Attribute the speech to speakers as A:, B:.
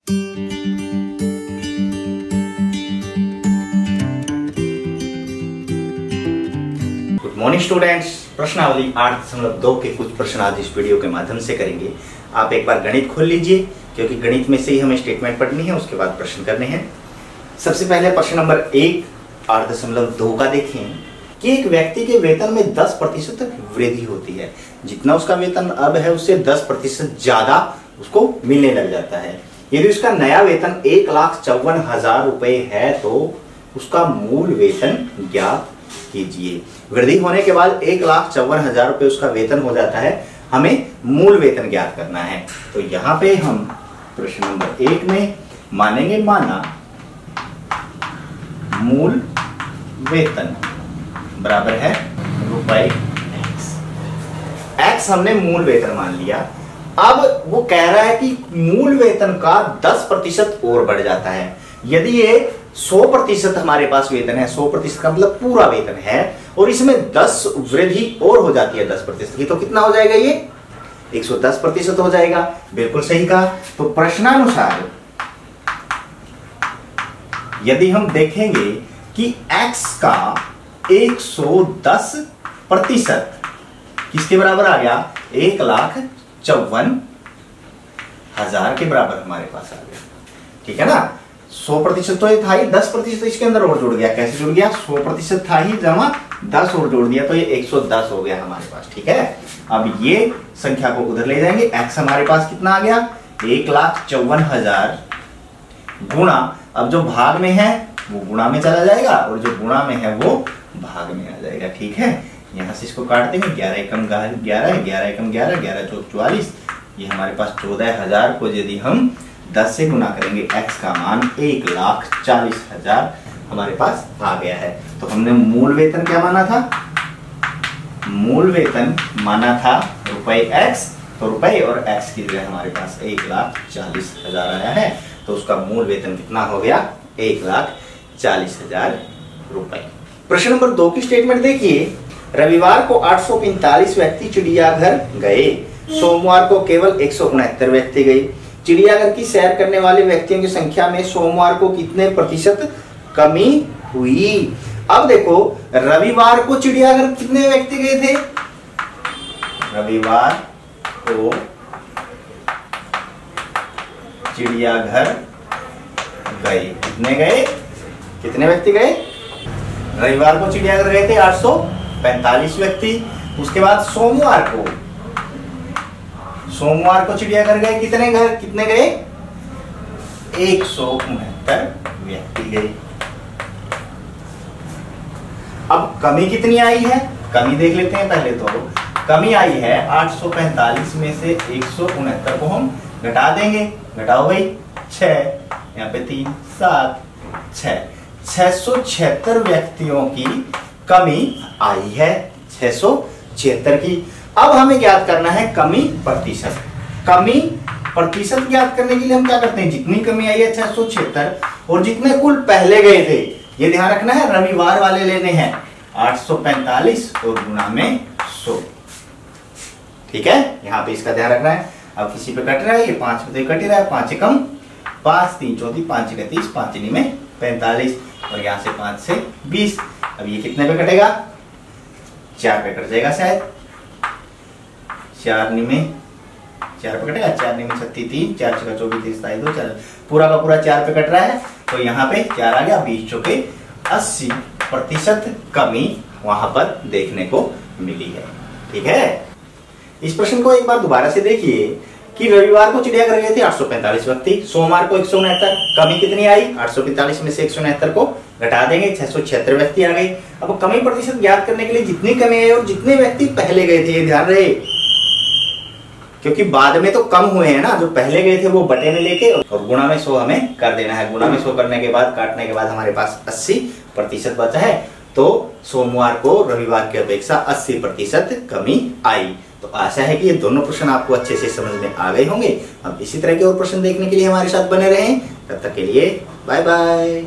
A: Good morning students. प्रश्नावली 8.2 के कुछ प्रश्न आज इस वीडियो के माध्यम से करेंगे। आप एक बार गणित खोल लीजिए, क्योंकि गणित में से ही हमें स्टेटमेंट पढ़नी है, उसके बाद प्रश्न करने हैं। सबसे पहले प्रश्न नंबर 1 8.2 का देखें कि एक व्यक्ति के वेतन में 10% तक वृद्धि होती है। जितना उसका वेतन अब है उससे 10% ज्यादा उसको मिलने लग जाता है। यदि उसका नया वेतन 1,54,000 रुपए है तो उसका मूल वेतन ज्ञात कीजिए। वृद्धि होने के बाद 1,54,000 रुपए उसका वेतन हो जाता है, हमें मूल वेतन ज्ञात करना है। तो यहाँ पे हम प्रश्न नंबर 1 में मानेंगे, माना मूल वेतन बराबर है रुपए x हमने मूल वेतन मान लिया। अब वो कह रहा है कि मूल वेतन का 10% और बढ़ जाता है। यदि ये 100% हमारे पास वेतन है, 100% का मतलब पूरा वेतन है, और इसमें 10 वृद्धि और हो जाती है 10% की, तो कितना हो जाएगा? ये 110% हो जाएगा। बिल्कुल सही कहा। तो प्रश्नानुसार यदि हम देखेंगे कि x का 110% किसके बराबर आ गया? 1,54,000 के बराबर हमारे पास आ गया। ठीक है ना। 100% तो ये था ही, 10% इसके अंदर और जुड़ गया। कैसे जुड़ गया? 100% था ही जमा 10 और जोड़ दिया, तो ये 110 हो गया हमारे पास। ठीक है। अब ये संख्या को उधर ले जाएंगे। x हमारे पास कितना आ गया? 1,54,000 गुणा, अब जो भाग में है वो गुणा में चला जाएगा और जो गुणा में है वो भाग में आ जाएगा। ठीक है। यहां से इसको काट देंगे। 11 एकम 11, 11 एकम 11, 11 चौक 44। ये हमारे पास 14,000 को यदि हम 10 से गुना करेंगे, x का मान 1,40,000 हमारे पास आ गया है। तो हमने मूल वेतन क्या माना था? मूल वेतन माना था रुपए x, तो रुपए और x की जगह हमारे पास 1,40,000 आया है। तो उसका मूल वेतन कितना हो गया? 1,40,000 रुपए। प्रश्न नंबर 2 की स्टेटमेंट देखिए। रविवार को 845 व्यक्ति चिड़ियाघर गए, सोमवार को केवल 169 व्यक्ति गए। चिड़ियाघर की सैर करने वाले व्यक्तियों की संख्या में सोमवार को कितने प्रतिशत कमी हुई? अब देखो, रविवार को चिड़ियाघर कितने व्यक्ति गए थे? रविवार को चिड़ियाघर गए, कितने गए? कितने व्यक्ति गए? रविवार को चिड़ियाघर गए थे 845 व्यक्ति। उसके बाद सोमवार को चिड़ियाघर गए, कितने गए? 169 व्यक्ति गए। अब कमी कितनी आई है? कमी देख लेते हैं पहले। तो कमी आई है 845 में से 169 को हम घटा देंगे। घटाओ भाई, 6, यहाँ पे 3, 7, 6, 676 व्यक्तियों की कमी आई है। 676 की। अब हमें ज्ञात करना है कमी प्रतिशत। कमी प्रतिशत ज्ञात करने के लिए हम क्या करते हैं? जितनी कमी आई है 676 और जितने कुल पहले गए थे, ये ध्यान रखना है, रविवार वाले लेने हैं 845 और गुणा में 100। ठीक है। यहां पे इसका ध्यान रखना है। अब किसी पे कट रहा है, ये 5 पे कट ही रहा है। 5 एकम 5, 3 चौथी, 5 एकम 30, 5 नी में 45 और यहां से 5 से 20। अब ये कितने पे कटेगा? 4 पे कट जाएगा शायद। 4 नी में 4 पे कटेगा। 4 नी में 36, 3, 4 छक्का 24, 23, 2, 4 पूरा का पूरा 4 पे कट रहा है। तो यहाँ पे 4 आ गया। 20 चौके 80% कमी वहां पर देखने को मिली है। ठीक है। इस प्रश्न को एक बार दोबारा से देखिए कि रविवार को चिड़ियाघर गए थे 845 व्यक्ति, सोमवार को 169, कमी कितनी आई? 845 में से 169 को घटा देंगे, 676 व्यक्ति आ गए। अब कमी प्रतिशत ज्ञात करने के लिए जितनी कमी आई और जितने व्यक्ति पहले गए थे, ये ध्यान रहे, क्योंकि बाद में तो कम हुए हैं ना। जो पहले गए थे वो बटे में लेके और गुणा में 100 हमें कर देना है। गुणा में 100 करने के बाद काटने के बाद हमारे पास 80% बचा है। तो सोमवार को रविवार की अपेक्षा 80% कमी आई। तो आशा है कि ये दोनों प्रश्न आपको अच्छे से समझ में आ गए होंगे। अब इसी तरह के और प्रश्न देखने के लिए हमारे साथ बने रहें। तब तक के लिए बाय बाय।